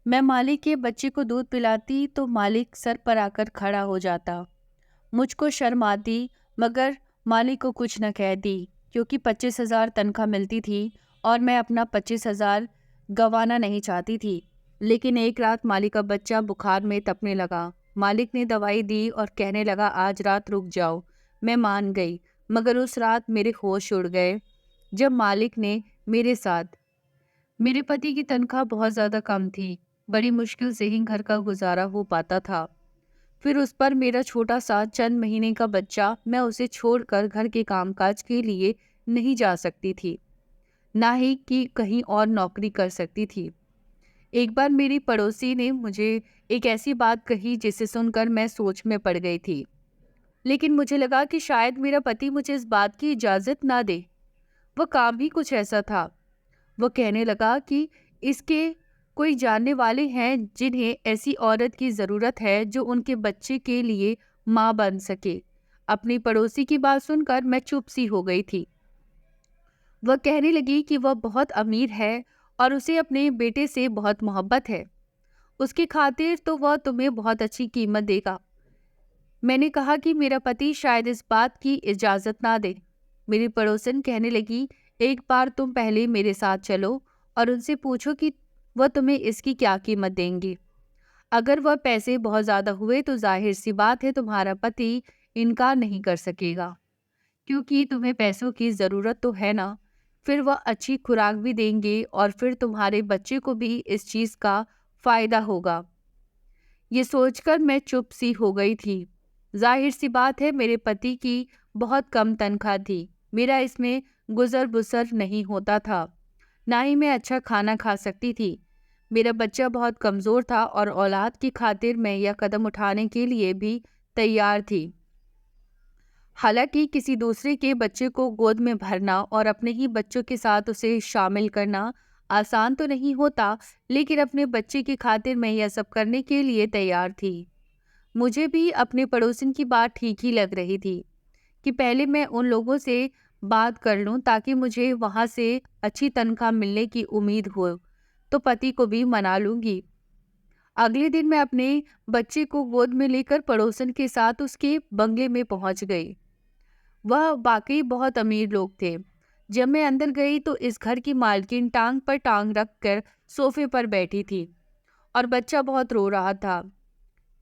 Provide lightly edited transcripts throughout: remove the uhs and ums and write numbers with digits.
मैं मालिक के बच्चे को दूध पिलाती तो मालिक सर पर आकर खड़ा हो जाता। मुझको शर्म आती, मगर मालिक को कुछ न कहती, क्योंकि 25,000 तनख्वाह मिलती थी और मैं अपना 25,000 गंवाना नहीं चाहती थी। लेकिन एक रात मालिक का बच्चा बुखार में तपने लगा। मालिक ने दवाई दी और कहने लगा, आज रात रुक जाओ। मैं मान गई, मगर उस रात मेरे होश उड़ गए जब मालिक ने मेरे साथ मेरे पति की तनख्वाह बहुत ज़्यादा कम थी। बड़ी मुश्किल से ही घर का गुजारा हो पाता था। फिर उस पर मेरा छोटा सा चंद महीने का बच्चा, मैं उसे छोड़कर घर के कामकाज के लिए नहीं जा सकती थी, ना ही कि कहीं और नौकरी कर सकती थी। एक बार मेरी पड़ोसी ने मुझे एक ऐसी बात कही जिसे सुनकर मैं सोच में पड़ गई थी। लेकिन मुझे लगा कि शायद मेरा पति मुझे इस बात की इजाज़त ना दे। वह काम ही कुछ ऐसा था। वो कहने लगा कि इसके कोई जानने वाले हैं जिन्हें ऐसी औरत की ज़रूरत है जो उनके बच्चे के लिए माँ बन सके। अपनी पड़ोसी की बात सुनकर मैं चुप सी हो गई थी। वह कहने लगी कि वह बहुत अमीर है और उसे अपने बेटे से बहुत मोहब्बत है। उसकी खातिर तो वह तुम्हें बहुत अच्छी कीमत देगा। मैंने कहा कि मेरा पति शायद इस बात की इजाज़त ना दे। मेरी पड़ोसन कहने लगी, एक बार तुम पहले मेरे साथ चलो और उनसे पूछो कि वह तुम्हें इसकी क्या कीमत देंगी। अगर वह पैसे बहुत ज़्यादा हुए तो जाहिर सी बात है तुम्हारा पति इनकार नहीं कर सकेगा, क्योंकि तुम्हें पैसों की ज़रूरत तो है ना। फिर वह अच्छी खुराक भी देंगे और फिर तुम्हारे बच्चे को भी इस चीज़ का फ़ायदा होगा। ये सोचकर मैं चुप सी हो गई थी। जाहिर सी बात है मेरे पति की बहुत कम तनख्वाह थी। मेरा इसमें गुजर बसर नहीं होता था, ना ही मैं अच्छा खाना खा सकती थी। मेरा बच्चा बहुत कमज़ोर था और औलाद की खातिर मैं यह कदम उठाने के लिए भी तैयार थी। हालांकि किसी दूसरे के बच्चे को गोद में भरना और अपने ही बच्चों के साथ उसे शामिल करना आसान तो नहीं होता, लेकिन अपने बच्चे की खातिर मैं यह सब करने के लिए तैयार थी। मुझे भी अपने पड़ोसन की बात ठीक ही लग रही थी कि पहले मैं उन लोगों से बात कर लूं ताकि मुझे वहां से अच्छी तनख्वाह मिलने की उम्मीद हो, तो पति को भी मना लूंगी। अगले दिन मैं अपने बच्चे को गोद में लेकर पड़ोसन के साथ उसके बंगले में पहुंच गई। वह वाकई बहुत अमीर लोग थे। जब मैं अंदर गई तो इस घर की मालकिन टांग पर टांग रख कर सोफे पर बैठी थी और बच्चा बहुत रो रहा था।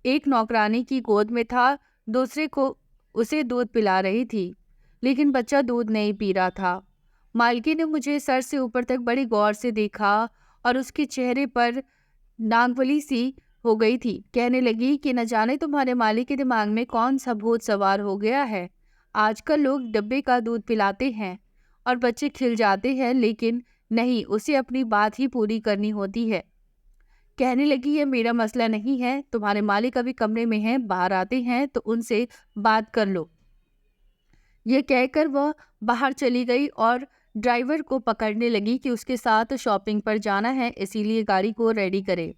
एक नौकरानी की गोद में था, दूसरे को उसे दूध पिला रही थी, लेकिन बच्चा दूध नहीं पी रहा था। मालकिन ने मुझे सर से ऊपर तक बड़ी गौर से देखा और उसके चेहरे पर नागवली सी हो गई थी। कहने लगी कि न जाने तुम्हारे मालिक के दिमाग में कौन सा भूत सवार हो गया है। आजकल लोग डब्बे का दूध पिलाते हैं और बच्चे खिल जाते हैं, लेकिन नहीं, उसे अपनी बात ही पूरी करनी होती है। कहने लगी, ये मेरा मसला नहीं है, तुम्हारे मालिक अभी कमरे में हैं, बाहर आते हैं तो उनसे बात कर लो। ये कहकर वह बाहर चली गई और ड्राइवर को पकड़ने लगी कि उसके साथ शॉपिंग पर जाना है, इसीलिए गाड़ी को रेडी करे।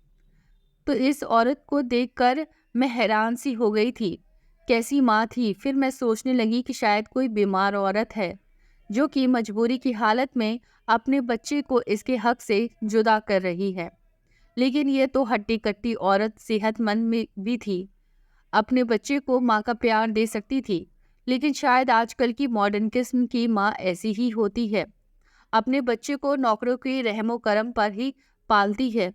तो इस औरत को देखकर मैं हैरान सी हो गई थी। कैसी माँ थी। फिर मैं सोचने लगी कि शायद कोई बीमार औरत है जो कि मजबूरी की हालत में अपने बच्चे को इसके हक से जुदा कर रही है। लेकिन ये तो हट्टी कट्टी औरत सेहतमंद में भी थी, अपने बच्चे को माँ का प्यार दे सकती थी। लेकिन शायद आजकल की मॉडर्न किस्म की माँ ऐसी ही होती है, अपने बच्चे को नौकरों के रहमो करम पर ही पालती है,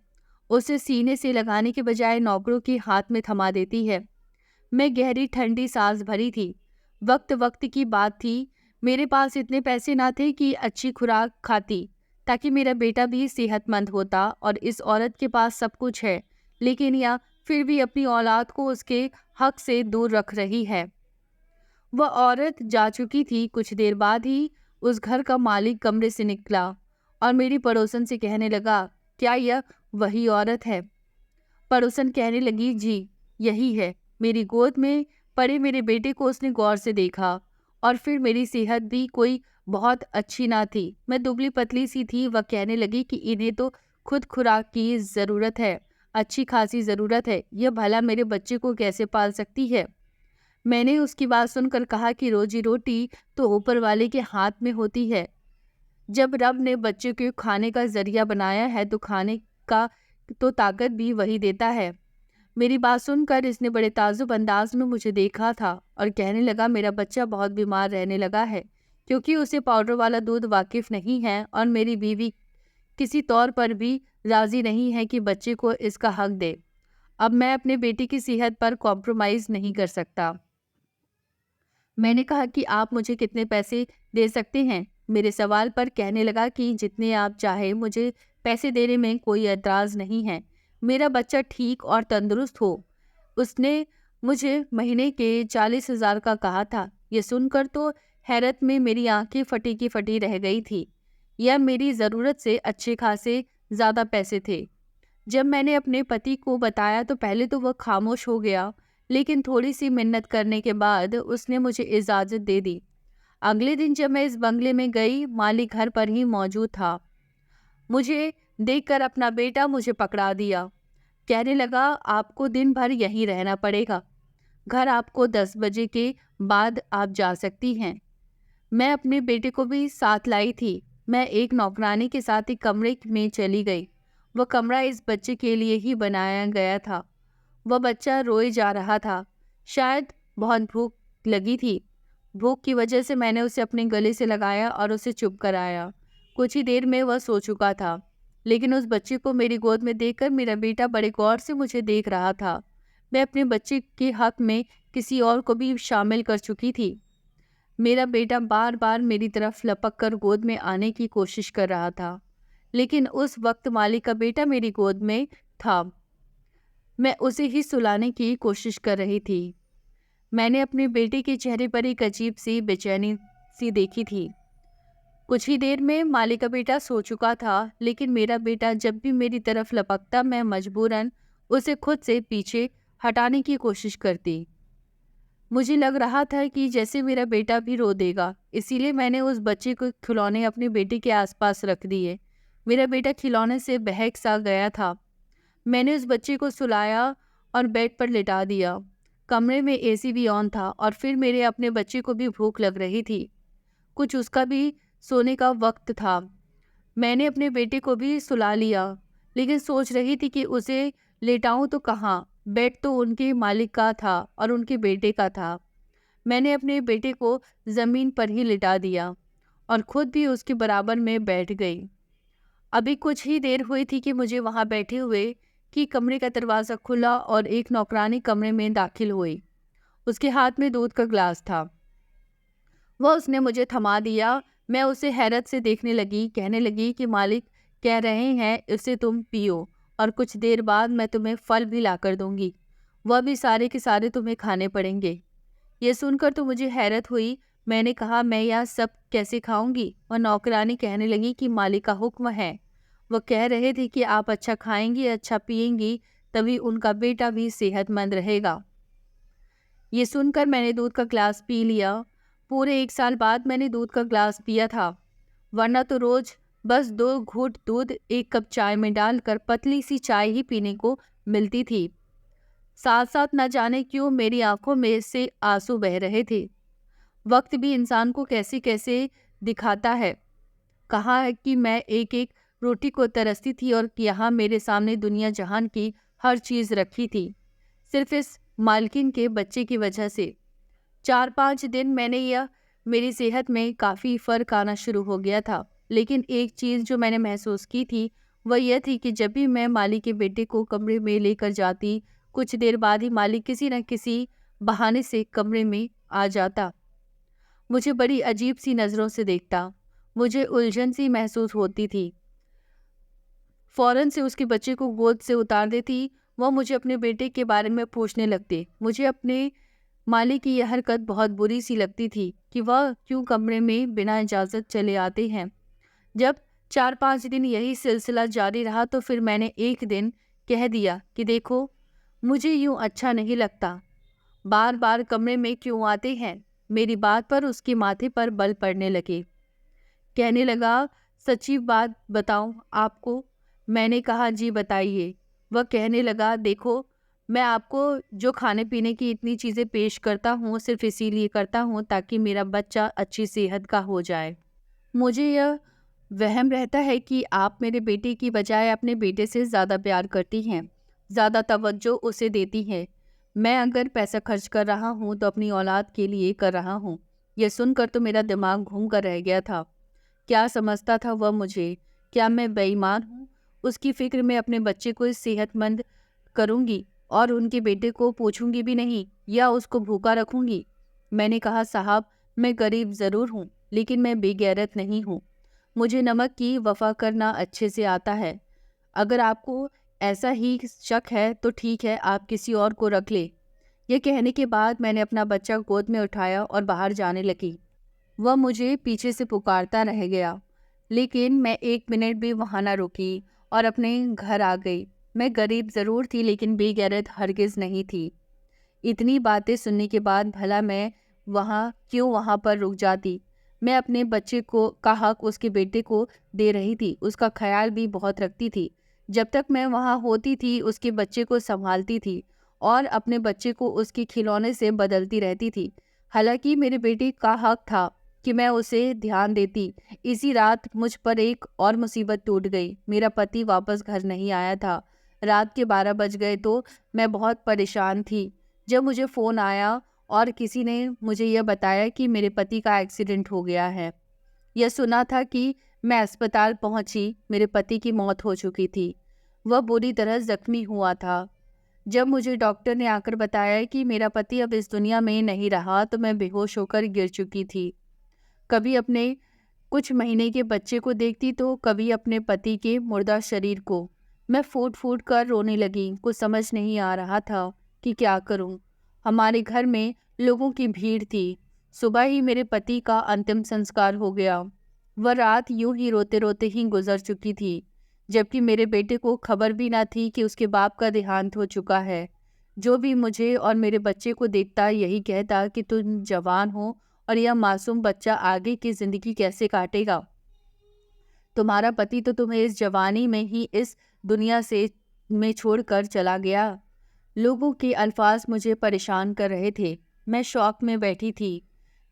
उसे सीने से लगाने के बजाय नौकरों के हाथ में थमा देती है। मैं गहरी ठंडी सांस भरी थी। वक्त वक्त की बात थी, मेरे पास इतने पैसे ना थे कि अच्छी खुराक खाती ताकि मेरा बेटा भी सेहतमंद होता, और इस औरत के पास सब कुछ है, लेकिन यह फिर भी अपनी औलाद को उसके हक से दूर रख रही है। वह औरत जा चुकी थी। कुछ देर बाद ही उस घर का मालिक कमरे से निकला और मेरी पड़ोसन से कहने लगा, क्या यह वही औरत है? पड़ोसन कहने लगी, जी यही है। मेरी गोद में पड़े मेरे बेटे को उसने गौर से देखा और फिर मेरी सेहत भी कोई बहुत अच्छी ना थी, मैं दुबली पतली सी थी। वह कहने लगी कि इन्हें तो खुद खुराक की ज़रूरत है, अच्छी खासी ज़रूरत है, यह भला मेरे बच्चे को कैसे पाल सकती है? मैंने उसकी बात सुनकर कहा कि रोजी रोटी तो ऊपर वाले के हाथ में होती है। जब रब ने बच्चे को खाने का जरिया बनाया है तो खाने का तो ताकत भी वही देता है। मेरी बात सुनकर इसने बड़े ताज्जुब अंदाज में मुझे देखा था और कहने लगा, मेरा बच्चा बहुत बीमार रहने लगा है क्योंकि उसे पाउडर वाला दूध वाकिफ नहीं है और मेरी बीवी किसी तौर पर भी राजी नहीं है कि बच्चे को इसका हक दे। अब मैं अपने बेटे की सेहत पर कॉम्प्रोमाइज़ नहीं कर सकता। मैंने कहा कि आप मुझे कितने पैसे दे सकते हैं? मेरे सवाल पर कहने लगा कि जितने आप चाहे, मुझे पैसे देने में कोई एतराज़ नहीं है। मेरा बच्चा ठीक और तंदुरुस्त हो। उसने मुझे महीने के 40,000 का कहा था। ये सुनकर तो हैरत में मेरी आंखें फटी की फटी रह गई थी। यह मेरी ज़रूरत से अच्छे खासे ज़्यादा पैसे थे। जब मैंने अपने पति को बताया तो पहले तो वह खामोश हो गया, लेकिन थोड़ी सी मिन्नत करने के बाद उसने मुझे इजाज़त दे दी। अगले दिन जब मैं इस बंगले में गई, मालिक घर पर ही मौजूद था। मुझे देखकर अपना बेटा मुझे पकड़ा दिया। कहने लगा, आपको दिन भर यहीं रहना पड़ेगा। घर आपको 10 बजे के बाद आप जा सकती हैं। मैं अपने बेटे को भी साथ लाई थी। मैं एक नौकरानी के साथ एक कमरे में चली गई। वह कमरा इस बच्चे के लिए ही बनाया गया था। वह बच्चा रोए जा रहा था। शायद बहुत भूख लगी थी। भूख की वजह से मैंने उसे अपने गले से लगाया और उसे चुप कराया। कुछ ही देर में वह सो चुका था, लेकिन उस बच्चे को मेरी गोद में देखकर मेरा बेटा बड़े गौर से मुझे देख रहा था। मैं अपने बच्चे के हक में किसी और को भी शामिल कर चुकी थी। मेरा बेटा बार बार मेरी तरफ लपक कर गोद में आने की कोशिश कर रहा था, लेकिन उस वक्त मालिक का बेटा मेरी गोद में था। मैं उसे ही सुलाने की कोशिश कर रही थी। मैंने अपने बेटे के चेहरे पर एक अजीब सी बेचैनी सी देखी थी। कुछ ही देर में मालिक का बेटा सो चुका था, लेकिन मेरा बेटा जब भी मेरी तरफ लपकता, मैं मजबूरन उसे खुद से पीछे हटाने की कोशिश करती। मुझे लग रहा था कि जैसे मेरा बेटा भी रो देगा, इसीलिए मैंने उस बच्चे को खिलौने अपने बेटे के आसपास रख दिए। मेरा बेटा खिलौने से बहक सा गया था। मैंने उस बच्चे को सुलाया और बेड पर लिटा दिया। कमरे में एसी भी ऑन था और फिर मेरे अपने बच्चे को भी भूख लग रही थी। कुछ उसका भी सोने का वक्त था। मैंने अपने बेटे को भी सुला लिया, लेकिन सोच रही थी कि उसे लेटाऊं तो कहाँ। बेड तो उनके मालिक का था और उनके बेटे का था। मैंने अपने बेटे को ज़मीन पर ही लिटा दिया और खुद भी उसके बराबर में बैठ गई। अभी कुछ ही देर हुई थी कि मुझे वहाँ बैठे हुए कि कमरे का दरवाज़ा खुला और एक नौकरानी कमरे में दाखिल हुई। उसके हाथ में दूध का ग्लास था। वह उसने मुझे थमा दिया। मैं उसे हैरत से देखने लगी। कहने लगी कि मालिक कह रहे हैं इसे तुम पियो और कुछ देर बाद मैं तुम्हें फल भी ला कर दूंगी। वह भी सारे के सारे तुम्हें खाने पड़ेंगे। ये सुनकर तो मुझे हैरत हुई। मैंने कहा, मैं यह सब कैसे खाऊंगी? और नौकरानी कहने लगी कि मालिक का हुक्म है। वह कह रहे थे कि आप अच्छा खाएंगी, अच्छा पिएंगी, तभी उनका बेटा भी सेहतमंद रहेगा। ये सुनकर मैंने दूध का ग्लास पी लिया। पूरे 1 साल बाद मैंने दूध का ग्लास पिया था, वरना तो रोज बस 2 घूंट दूध 1 कप चाय में डालकर पतली सी चाय ही पीने को मिलती थी। साथ साथ न जाने क्यों मेरी आंखों में से आंसू बह रहे थे। वक्त भी इंसान को कैसे कैसे दिखाता है। कहा है कि मैं एक एक रोटी को तरसती थी और यहाँ मेरे सामने दुनिया जहान की हर चीज़ रखी थी, सिर्फ इस मालकिन के बच्चे की वजह से। 4-5 दिन मैंने यह मेरी सेहत में काफ़ी फ़र्क आना शुरू हो गया था, लेकिन एक चीज़ जो मैंने महसूस की थी वह यह थी कि जब भी मैं मालिक के बेटे को कमरे में लेकर जाती, कुछ देर बाद ही मालिक किसी न किसी बहाने से कमरे में आ जाता। मुझे बड़ी अजीब सी नज़रों से देखता। मुझे उलझन सी महसूस होती थी। फ़ौरन से उसके बच्चे को गोद से उतार देती। वह मुझे अपने बेटे के बारे में पूछने लगते। मुझे अपने माली की यह हरकत बहुत बुरी सी लगती थी कि वह क्यों कमरे में बिना इजाज़त चले आते हैं। जब 4-5 दिन यही सिलसिला जारी रहा तो फिर मैंने एक दिन कह दिया कि देखो, मुझे यूँ अच्छा नहीं लगता, बार बार कमरे में क्यों आते हैं। मेरी बात पर उसके माथे पर बल पड़ने लगे। कहने लगा, सच्ची बात बताऊं आपको? मैंने कहा, जी बताइए। वह कहने लगा, देखो, मैं आपको जो खाने पीने की इतनी चीज़ें पेश करता हूँ सिर्फ इसीलिए करता हूँ ताकि मेरा बच्चा अच्छी सेहत का हो जाए। मुझे यह वहम रहता है कि आप मेरे बेटे की बजाय अपने बेटे से ज़्यादा प्यार करती हैं, ज़्यादा तवज्जो उसे देती हैं। मैं अगर पैसा खर्च कर रहा हूँ तो अपनी औलाद के लिए कर रहा हूँ। यह सुनकर तो मेरा दिमाग घूम कर रह गया था। क्या समझता था वह मुझे? क्या मैं बेईमान हूँ? उसकी फ़िक्र में अपने बच्चे को सेहतमंद करूँगी और उनके बेटे को पूछूंगी भी नहीं या उसको भूखा रखूंगी। मैंने कहा, साहब, मैं गरीब ज़रूर हूँ, लेकिन मैं बेगैरत नहीं हूँ। मुझे नमक की वफ़ा करना अच्छे से आता है। अगर आपको ऐसा ही शक है तो ठीक है, आप किसी और को रख ले। यह कहने के बाद मैंने अपना बच्चा गोद में उठाया और बाहर जाने लगी। वह मुझे पीछे से पुकारता रह गया, लेकिन मैं 1 मिनट भी वहाँ न रुकी और अपने घर आ गई। मैं गरीब ज़रूर थी, लेकिन बेगैरत हरगिज़ नहीं थी। इतनी बातें सुनने के बाद भला मैं वहाँ पर रुक जाती। मैं अपने बच्चे को का हक उसके बेटे को दे रही थी, उसका ख़्याल भी बहुत रखती थी। जब तक मैं वहाँ होती थी, उसके बच्चे को सँभालती थी और अपने बच्चे को उसके खिलौने से बदलती रहती थी। हालाँकि मेरे बेटे का हक था कि मैं उसे ध्यान देती। इसी रात मुझ पर एक और मुसीबत टूट गई। मेरा पति वापस घर नहीं आया था। रात के 12 बज गए तो मैं बहुत परेशान थी। जब मुझे फ़ोन आया और किसी ने मुझे यह बताया कि मेरे पति का एक्सीडेंट हो गया है। यह सुना था कि मैं अस्पताल पहुंची, मेरे पति की मौत हो चुकी थी। वह बुरी तरह ज़ख्मी हुआ था। जब मुझे डॉक्टर ने आकर बताया कि मेरा पति अब इस दुनिया में नहीं रहा, तो मैं बेहोश होकर गिर चुकी थी। कभी अपने कुछ महीने के बच्चे को देखती तो कभी अपने पति के मुर्दा शरीर को। मैं फूट फूट कर रोने लगी। कुछ समझ नहीं आ रहा था कि क्या करूं। हमारे घर में लोगों की भीड़ थी। सुबह ही मेरे पति का अंतिम संस्कार हो गया। वह रात यूं ही रोते रोते ही गुजर चुकी थी, जबकि मेरे बेटे को खबर भी ना थी कि उसके बाप का देहांत हो चुका है। जो भी मुझे और मेरे बच्चे को देखता यही कहता कि तुम जवान हो और यह मासूम बच्चा आगे की ज़िंदगी कैसे काटेगा। तुम्हारा पति तो तुम्हें इस जवानी में ही इस दुनिया से में छोड़कर चला गया। लोगों के अल्फाज मुझे परेशान कर रहे थे। मैं शौक में बैठी थी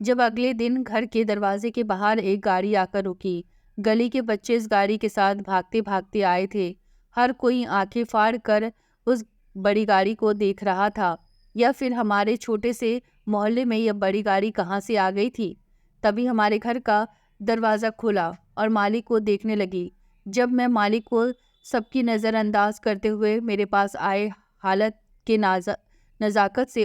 जब अगले दिन घर के दरवाजे के बाहर एक गाड़ी आकर रुकी। गली के बच्चे इस गाड़ी के साथ भागते भागते आए थे। हर कोई आंखें फाड़ कर उस बड़ी गाड़ी को देख रहा था, या फिर हमारे छोटे से मोहल्ले में यह बड़ी गाड़ी कहाँ से आ गई थी। तभी हमारे घर का दरवाज़ा खुला और मालिक को देखने लगी। जब मैं मालिक को सबकी नज़रअंदाज करते हुए मेरे पास आए, हालत के नज़ाकत से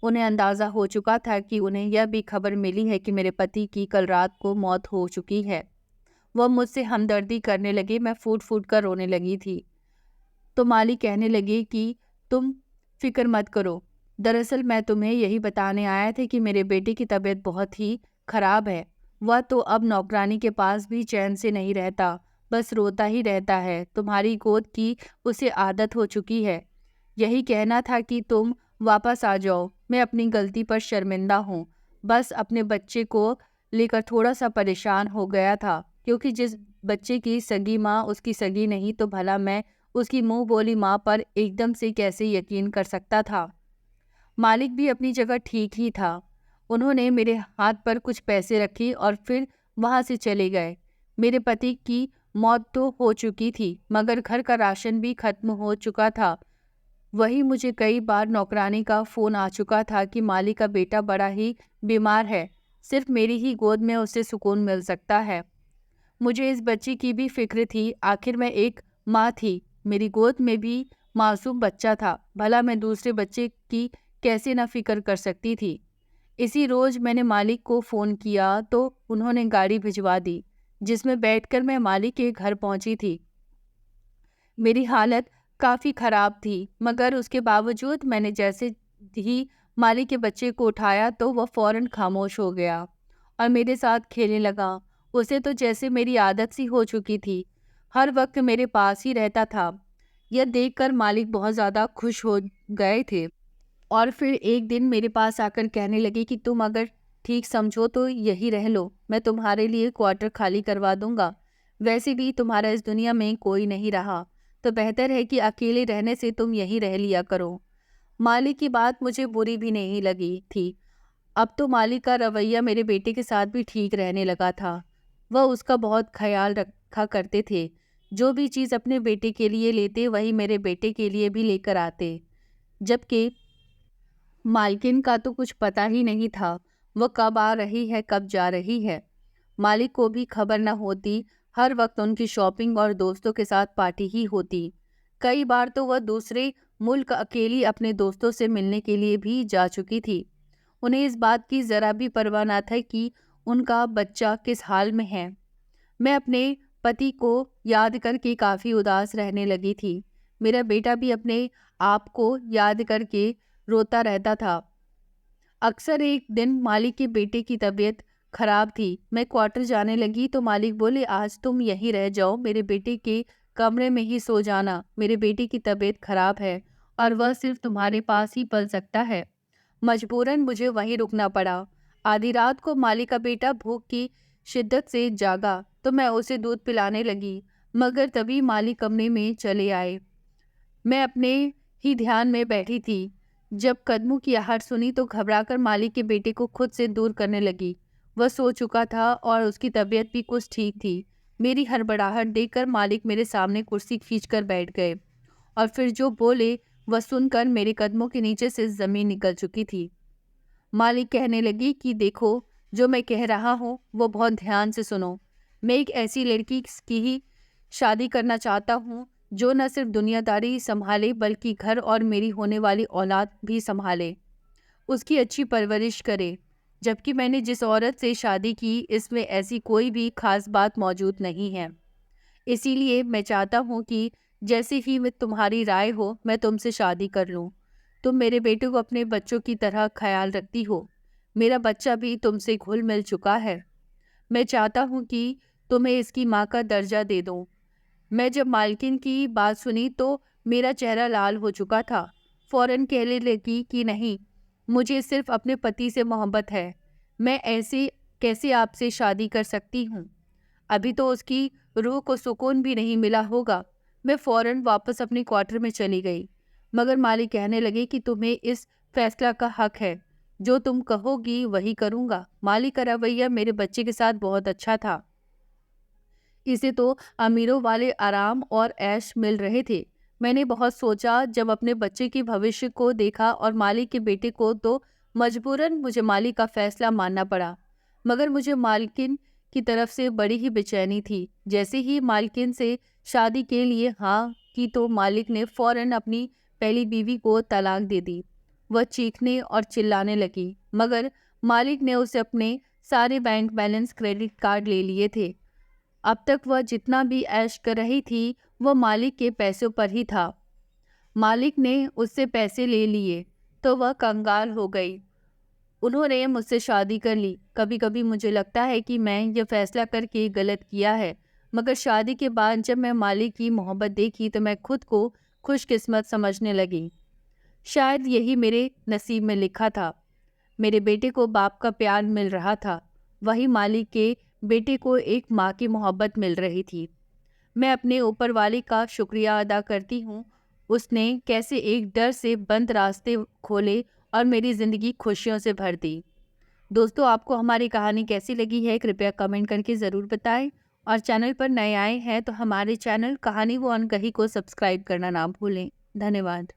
उन्हें अंदाज़ा हो चुका था कि उन्हें यह भी खबर मिली है कि मेरे पति की कल रात को मौत हो चुकी है। वह मुझसे हमदर्दी करने लगे। मैं फूट फूट कर रोने लगी थी। तो मालिक कहने लगे कि तुम फिक्र मत करो। दरअसल मैं तुम्हें यही बताने आया था कि मेरे बेटे की तबीयत बहुत ही खराब है। वह तो अब नौकरानी के पास भी चैन से नहीं रहता, बस रोता ही रहता है। तुम्हारी गोद की उसे आदत हो चुकी है। यही कहना था कि तुम वापस आ जाओ। मैं अपनी गलती पर शर्मिंदा हूँ। बस अपने बच्चे को लेकर थोड़ा सा परेशान हो गया था, क्योंकि जिस बच्चे की सगी माँ उसकी सगी नहीं, तो भला मैं उसकी मुंह बोली माँ पर एकदम से कैसे यकीन कर सकता था। मालिक भी अपनी जगह ठीक ही था। उन्होंने मेरे हाथ पर कुछ पैसे रखे और फिर वहाँ से चले गए। मेरे पति की मौत तो हो चुकी थी, मगर घर का राशन भी खत्म हो चुका था। वही मुझे कई बार नौकरानी का फ़ोन आ चुका था कि मालिक का बेटा बड़ा ही बीमार है, सिर्फ मेरी ही गोद में उसे सुकून मिल सकता है। मुझे इस बच्चे की भी फिक्र थी। आखिर मैं एक माँ थी, मेरी गोद में भी मासूम बच्चा था। भला मैं दूसरे बच्चे की कैसे ना फिक्र कर सकती थी। इसी रोज़ मैंने मालिक को फ़ोन किया तो उन्होंने गाड़ी भिजवा दी, जिसमें बैठकर मैं मालिक के घर पहुंची थी। मेरी हालत काफ़ी ख़राब थी, मगर उसके बावजूद मैंने जैसे ही माली के बच्चे को उठाया तो वह फ़ौरन खामोश हो गया और मेरे साथ खेलने लगा। उसे तो जैसे मेरी आदत सी हो चुकी थी, हर वक्त मेरे पास ही रहता था। यह देखकर मालिक बहुत ज़्यादा खुश हो गए थे और फिर एक दिन मेरे पास आकर कहने लगे कि तुम अगर ठीक समझो तो यही रह लो, मैं तुम्हारे लिए क्वार्टर खाली करवा दूंगा। वैसे भी तुम्हारा इस दुनिया में कोई नहीं रहा, तो बेहतर है कि अकेले रहने से तुम यहीं रह लिया करो। मालिक की बात मुझे बुरी भी नहीं लगी थी। अब तो मालिक का रवैया मेरे बेटे के साथ भी ठीक रहने लगा था। वह उसका बहुत ख्याल रखा करते थे। जो भी चीज़ अपने बेटे के लिए लेते वही मेरे बेटे के लिए भी लेकर आते। जबकि मालकिन का तो कुछ पता ही नहीं था, वह कब आ रही है कब जा रही है। मालिक को भी खबर न होती, हर वक्त उनकी शॉपिंग और दोस्तों के साथ पार्टी ही होती। कई बार तो वह दूसरे मुल्क अकेली अपने दोस्तों से मिलने के लिए भी जा चुकी थी। उन्हें इस बात की ज़रा भी परवाह न था कि उनका बच्चा किस हाल में है। मैं अपने पति को याद करके काफ़ी उदास रहने लगी थी। मेरा बेटा भी अपने आप को याद करके रोता रहता था। अक्सर एक दिन मालिक के बेटे की तबीयत खराब थी। मैं क्वार्टर जाने लगी तो मालिक बोले, आज तुम यहीं रह जाओ, मेरे बेटे के कमरे में ही सो जाना। मेरे बेटे की तबीयत खराब है और वह सिर्फ तुम्हारे पास ही पल सकता है। मजबूरन मुझे वहीं रुकना पड़ा। आधी रात को मालिक का बेटा भूख की शिद्दत से जागा तो मैं उसे दूध पिलाने लगी, मगर तभी मालिक कमरे में चले आए। मैं अपने ही ध्यान में बैठी थी। जब कदमों की आहट सुनी तो घबराकर मालिक के बेटे को खुद से दूर करने लगी। वह सो चुका था और उसकी तबीयत भी कुछ ठीक थी। मेरी हड़बड़ाहट देखकर मालिक मेरे सामने कुर्सी खींचकर बैठ गए और फिर जो बोले वह सुनकर मेरे कदमों के नीचे से जमीन निकल चुकी थी। मालिक कहने लगी कि देखो, जो मैं कह रहा हूँ वो बहुत ध्यान से सुनो। मैं एक ऐसी लड़की की ही शादी करना चाहता हूँ जो न सिर्फ दुनियादारी संभाले बल्कि घर और मेरी होने वाली औलाद भी संभाले, उसकी अच्छी परवरिश करे। जबकि मैंने जिस औरत से शादी की इसमें ऐसी कोई भी खास बात मौजूद नहीं है। इसीलिए मैं चाहता हूँ कि जैसे ही मैं तुम्हारी राय हो मैं तुमसे शादी कर लूँ। तुम मेरे बेटे को अपने बच्चों की तरह ख्याल रखती हो। मेरा बच्चा भी तुमसे घुल मिल चुका है। मैं चाहता हूँ कि तुम्हें इसकी माँ का दर्जा दे दूँ। मैं जब मालकिन की बात सुनी तो मेरा चेहरा लाल हो चुका था। फौरन कहने लगी कि नहीं, मुझे सिर्फ अपने पति से मोहब्बत है। मैं ऐसे कैसे आपसे शादी कर सकती हूँ? अभी तो उसकी रूह को सुकून भी नहीं मिला होगा। मैं फौरन वापस अपने क्वार्टर में चली गई, मगर मालिक कहने लगे कि तुम्हें इस फैसला का हक है। जो तुम कहोगी वही करूँगा। मालिक का रवैया मेरे बच्चे के साथ बहुत अच्छा था। इसे तो अमीरों वाले आराम और ऐश मिल रहे थे। मैंने बहुत सोचा, जब अपने बच्चे के भविष्य को देखा और मालिक के बेटे को, तो मजबूरन मुझे मालिक का फैसला मानना पड़ा। मगर मुझे मालकिन की तरफ से बड़ी ही बेचैनी थी। जैसे ही मालकिन से शादी के लिए हाँ की तो मालिक ने फौरन अपनी पहली बीवी को तलाक दे दी। वह चीखने और चिल्लाने लगी, मगर मालिक ने उसे अपने सारे बैंक बैलेंस क्रेडिट कार्ड ले लिए थे। अब तक वह जितना भी ऐश कर रही थी वह मालिक के पैसों पर ही था। मालिक ने उससे पैसे ले लिए तो वह कंगाल हो गई। उन्होंने मुझसे शादी कर ली। कभी कभी मुझे लगता है कि मैं यह फैसला करके गलत किया है, मगर शादी के बाद जब मैं मालिक की मोहब्बत देखी तो मैं खुद को खुशकिस्मत समझने लगी। शायद यही मेरे नसीब में लिखा था। मेरे बेटे को बाप का प्यार मिल रहा था, वही मालिक के बेटे को एक माँ की मोहब्बत मिल रही थी। मैं अपने ऊपर वाले का शुक्रिया अदा करती हूँ। उसने कैसे एक डर से बंद रास्ते खोले और मेरी ज़िंदगी खुशियों से भर दी। दोस्तों, आपको हमारी कहानी कैसी लगी है कृपया कमेंट करके ज़रूर बताएं, और चैनल पर नए आए हैं तो हमारे चैनल कहानी वो अनकही को सब्सक्राइब करना ना भूलें। धन्यवाद।